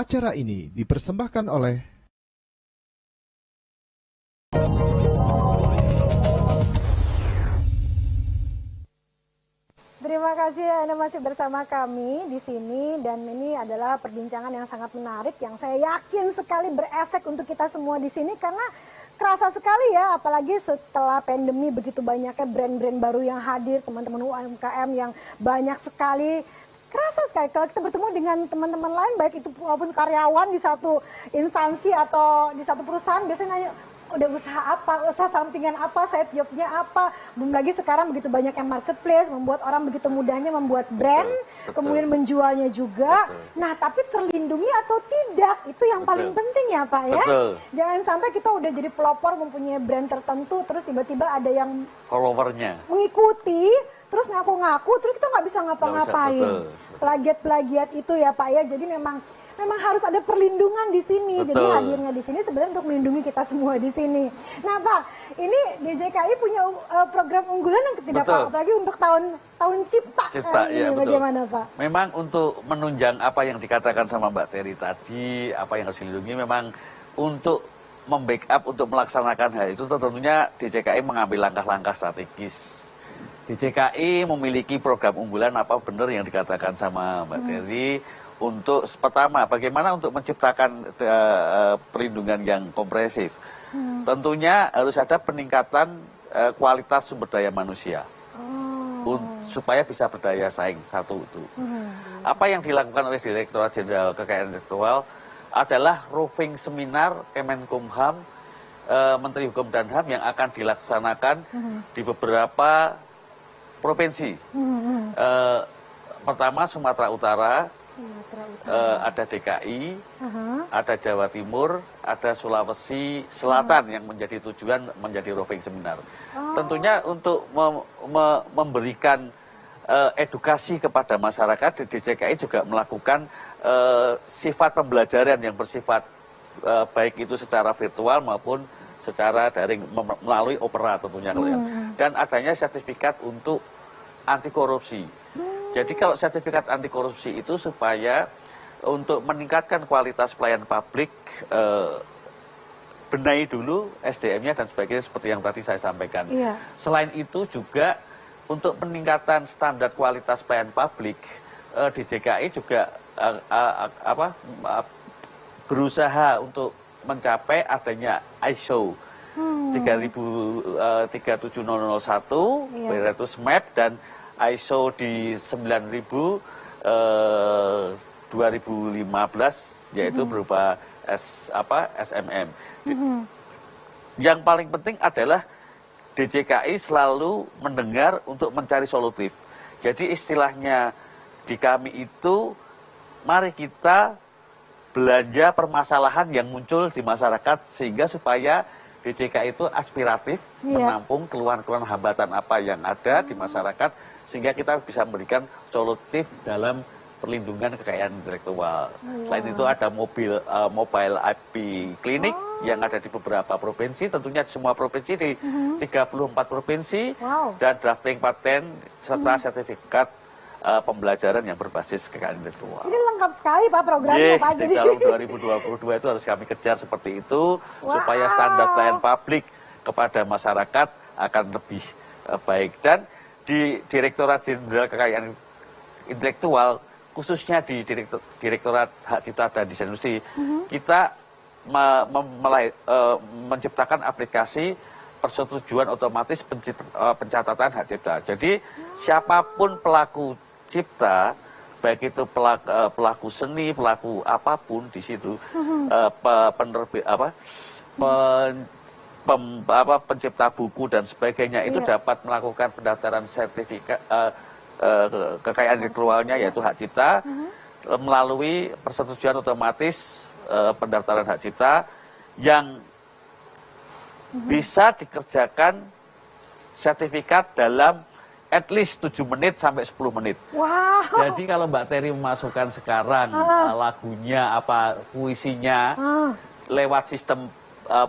Acara ini dipersembahkan oleh Terima kasih Anda masih bersama kami di sini, dan ini adalah perbincangan yang sangat menarik yang saya yakin sekali berefek untuk kita semua di sini, karena kerasa sekali ya, apalagi setelah pandemi begitu banyaknya brand-brand baru yang hadir, teman-teman UMKM yang banyak sekali. Kerasa sekali kalau kita bertemu dengan teman-teman lain, baik itu maupun karyawan di satu instansi atau di satu perusahaan, biasanya nanya, udah usaha apa, usaha sampingan apa, side jobnya apa. Belum lagi sekarang begitu banyak yang marketplace, membuat orang begitu mudahnya membuat brand, betul. Kemudian menjualnya juga. Betul. Nah, tapi terlindungi atau tidak, itu yang betul. Paling penting ya Pak ya. Betul. Jangan sampai kita udah jadi pelopor mempunyai brand tertentu, terus tiba-tiba ada yang followernya mengikuti, terus ngaku-ngaku, terus kita nggak bisa ngapa-ngapain. Plagiat-plagiat itu ya Pak ya, jadi memang harus ada perlindungan di sini. Betul. Jadi hadirnya di sini sebenarnya untuk melindungi kita semua di sini. Nah Pak, ini DJKI punya program unggulan yang tidak Pak, apalagi untuk tahun cipta kali ini, ya, bagaimana Pak? Memang untuk menunjang apa yang dikatakan sama Mbak Terry tadi, apa yang harus dilindungi, memang untuk membackup, untuk melaksanakan hal itu tentunya DJKI mengambil langkah-langkah strategis. DJKI memiliki program unggulan apa benar yang dikatakan sama Mbak Terry. Untuk pertama, bagaimana untuk menciptakan perlindungan yang komprehensif. Tentunya harus ada peningkatan kualitas sumber daya manusia supaya bisa berdaya saing, satu itu. Apa yang dilakukan oleh Direktorat Jenderal Kekayaan Intelektual adalah roving seminar Kemenkumham, Menteri Hukum dan HAM yang akan dilaksanakan di beberapa provinsi. Pertama Sumatera Utara. Ada DKI, ada Jawa Timur, ada Sulawesi Selatan yang menjadi tujuan menjadi roving seminar. Tentunya untuk memberikan edukasi kepada masyarakat, DJKI juga melakukan sifat pembelajaran yang bersifat baik itu secara virtual maupun secara daring melalui Opera tentunya. Dan adanya sertifikat untuk anti korupsi. Jadi kalau sertifikat anti korupsi itu supaya untuk meningkatkan kualitas pelayanan publik, benahi dulu SDM-nya dan sebagainya seperti yang tadi saya sampaikan. Iya. Selain itu juga untuk peningkatan standar kualitas pelayanan publik, DJKI juga berusaha untuk mencapai adanya ISO 37001, yaitu SMAP, dan ISO di 9000 2015 yaitu berupa SMM. Yang paling penting adalah DJKI selalu mendengar untuk mencari solutif. Jadi istilahnya di kami itu, mari kita belanja permasalahan yang muncul di masyarakat sehingga supaya DJKI itu aspiratif, menampung keluhan-keluhan hambatan apa yang ada di masyarakat, sehingga kita bisa memberikan solutif dalam perlindungan kekayaan intelektual. Selain itu ada mobile IP klinik yang ada di beberapa provinsi, tentunya di semua provinsi, di 34 provinsi, dan drafting paten serta sertifikat pembelajaran yang berbasis kekayaan intelektual. Ini lengkap sekali Pak programnya Pak. Jadi tahun 2022 itu harus kami kejar seperti itu, supaya standar pelayanan publik kepada masyarakat akan lebih baik. Dan di Direktorat Jenderal Kekayaan Intelektual, khususnya di Direktorat Hak Cipta dan Desain Industri, kita menciptakan aplikasi persetujuan otomatis pencatatan hak cipta. Jadi siapapun pelaku cipta, baik itu pelaku seni, pelaku apapun di situ, pencipta buku dan sebagainya, itu dapat melakukan pendaftaran sertifikat kekayaan intelektualnya, yaitu hak cipta, melalui persetujuan otomatis pendaftaran hak cipta yang bisa dikerjakan sertifikat dalam at least 7 menit sampai 10 menit. Wow. Jadi kalau Mbak Terry memasukkan sekarang lagunya, puisinya lewat sistem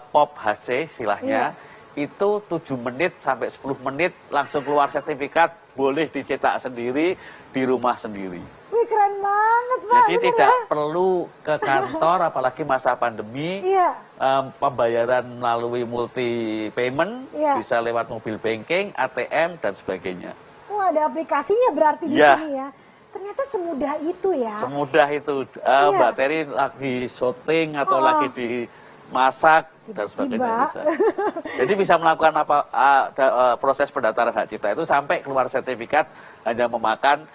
POP HC istilahnya, itu 7 menit sampai 10 menit langsung keluar sertifikat, boleh dicetak sendiri di rumah sendiri. Wih, keren banget Pak. Jadi tidak perlu ke ke kantor, apalagi masa pandemi, Iya. pembayaran melalui multi payment, Iya. bisa lewat mobil banking, ATM, dan sebagainya. Wah, ada aplikasinya berarti di Ya. sini ya. Ternyata semudah itu ya. Semudah itu, Iya. Mbak Terry lagi syuting atau Oh. lagi dimasak, dan sebagainya Tiba-tiba. bisa. Jadi bisa melakukan proses pendaftaran hak cipta itu sampai keluar sertifikat hanya memakan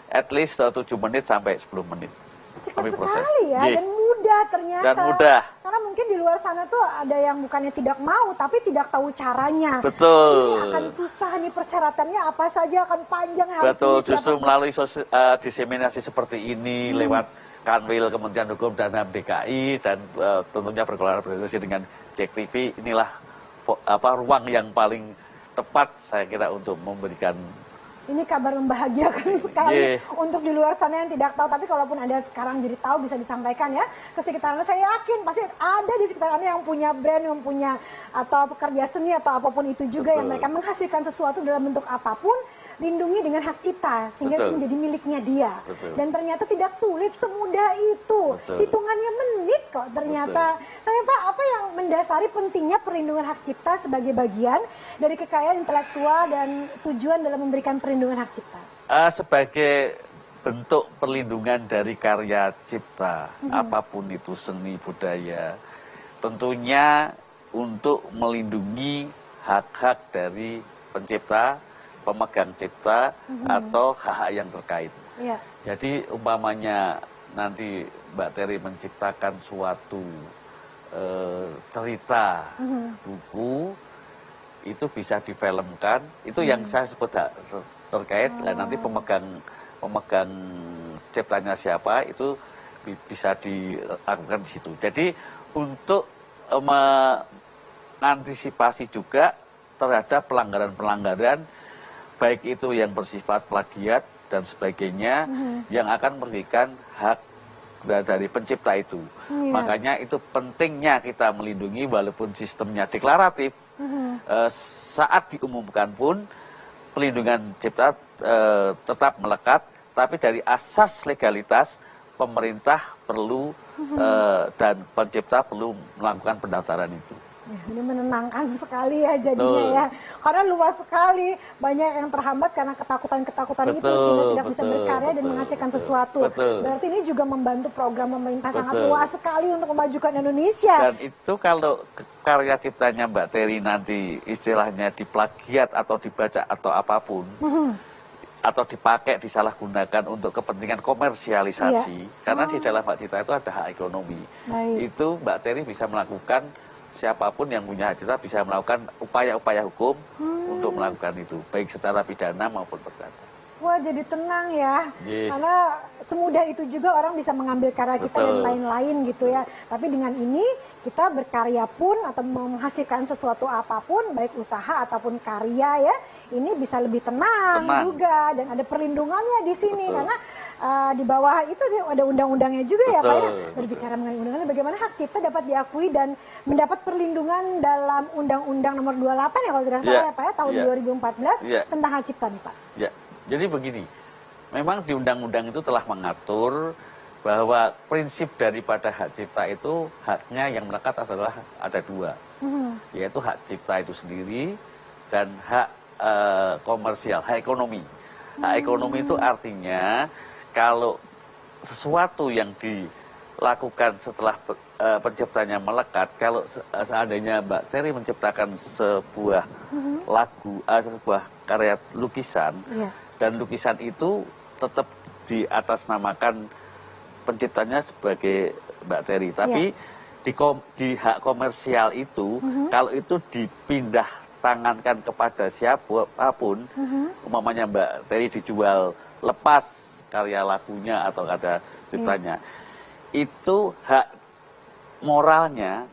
at least 7 menit sampai 10 menit. Cepat Kami proses. sekali ya, Iya. dan mudah ternyata. Dan mudah. Karena mungkin di luar sana tuh ada yang bukannya tidak mau, tapi tidak tahu caranya. Betul. Ini akan susah nih persyaratannya, apa saja akan panjang harus Betul, diisi, justru apa- melalui diseminasi seperti ini lewat Kanwil Kementerian Hukum dan HAM DKI dan tentunya berkolaborasi dengan JEK TV, inilah ruang yang paling tepat saya kira untuk memberikan. Ini kabar membahagiakan sekali Yeah. untuk di luar sana yang tidak tahu. Tapi kalaupun Anda sekarang jadi tahu, bisa disampaikan ya ke sekitar Anda. Saya yakin pasti ada di sekitar Anda yang punya brand, yang punya atau pekerja seni atau apapun itu juga yang Betul. mereka menghasilkan sesuatu dalam bentuk apapun, lindungi dengan hak cipta sehingga itu Betul. menjadi miliknya dia. Betul. Dan ternyata tidak sulit, semudah itu. Betul. Hitungannya menit kok ternyata. Tapi Pak, apa yang mendasari pentingnya perlindungan hak cipta sebagai bagian dari kekayaan intelektual dan tujuan dalam memberikan perlindungan hak cipta? Sebagai bentuk perlindungan dari karya cipta, apapun itu seni budaya, tentunya untuk melindungi hak-hak dari pencipta, pemegang cipta, atau hak-hak yang terkait. Iya. Jadi umpamanya nanti Mbak Terry menciptakan suatu cerita, buku, itu bisa difilmkan, itu yang saya sebut hak terkait, dan nanti pemegang ciptanya siapa, itu bisa dilakukan di situ. Jadi untuk mengantisipasi juga terhadap pelanggaran-pelanggaran, baik itu yang bersifat plagiat dan sebagainya, yang akan merugikan hak dari pencipta itu. Iya. Makanya itu pentingnya kita melindungi walaupun sistemnya deklaratif, saat diumumkan pun pelindungan cipta tetap melekat, tapi dari asas legalitas pemerintah perlu dan pencipta perlu melakukan pendaftaran itu. Ya, ini menenangkan sekali ya jadinya Betul. ya. Karena luas sekali, banyak yang terhambat karena ketakutan-ketakutan itu Betul, sehingga tidak bisa betul, berkarya dan betul, menghasilkan betul, sesuatu. betul. Berarti ini juga membantu program pemerintah sangat Betul. luas sekali untuk memajukan Indonesia. Dan itu kalau karya ciptanya Mbak Terry nanti istilahnya diplagiat atau dibaca atau apapun, atau dipakai disalahgunakan untuk kepentingan komersialisasi, karena di dalam hak cipta itu ada hak ekonomi. Baik. Itu Mbak Terry bisa melakukan, siapapun yang punya hak cipta bisa melakukan upaya-upaya hukum untuk melakukan itu, baik secara pidana maupun perdata. Wah, jadi tenang ya. Iya. Karena semudah itu juga orang bisa mengambil karya kita dan Betul. lain-lain gitu ya. Tapi dengan ini kita berkarya pun atau menghasilkan sesuatu apapun, baik usaha ataupun karya ya, ini bisa lebih tenang juga dan ada perlindungannya di sini. Betul. Karena di bawah itu ada undang-undangnya juga ya Pak ya. Betul. Berbicara mengenai undang-undang, bagaimana hak cipta dapat diakui dan mendapat perlindungan dalam Undang-Undang Nomor 28 ya kalau tidak salah ya Pak ya, tahun 2014 tentang hak cipta nih Pak. Ya, jadi begini, memang di undang-undang itu telah mengatur bahwa prinsip daripada hak cipta itu haknya yang melekat adalah ada dua, yaitu hak cipta itu sendiri dan hak komersial, hak ekonomi. Hak ekonomi itu artinya kalau sesuatu yang dilakukan setelah penciptanya melekat, kalau seandainya Mbak Terry menciptakan sebuah lagu, sebuah karya lukisan, dan lukisan itu tetap diatasnamakan penciptanya sebagai Mbak Terry, tapi di hak komersial itu, kalau itu dipindah tangankan kepada siapapun, umpamanya Mbak Terry dijual lepas karya lagunya atau ada ciptanya, itu hak moralnya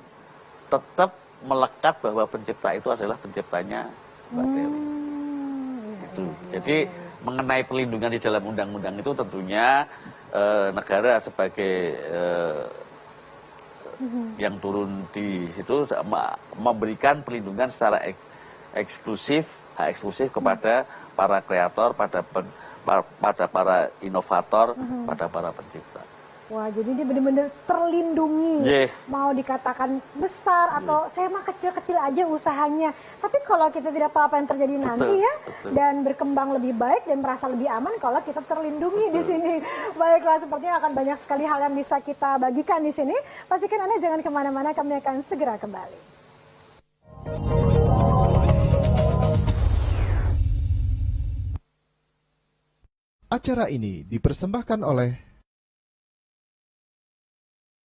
tetap melekat bahwa pencipta itu adalah penciptanya Mbak Terry. Itu. Jadi mengenai perlindungan di dalam undang-undang itu tentunya negara sebagai yang turun di situ memberikan perlindungan secara eksklusif, hak eksklusif kepada para kreator, pada para inovator, pada para pencipta. Wah, jadi dia benar-benar terlindungi. Yeah. Mau dikatakan besar atau saya mah kecil-kecil aja usahanya. Tapi kalau kita tidak tahu apa yang terjadi nanti ya, betul. dan berkembang lebih baik dan merasa lebih aman kalau kita terlindungi di sini. Baiklah, sepertinya akan banyak sekali hal yang bisa kita bagikan di sini. Pastikan Anda jangan kemana-mana, kami akan segera kembali. Acara ini dipersembahkan oleh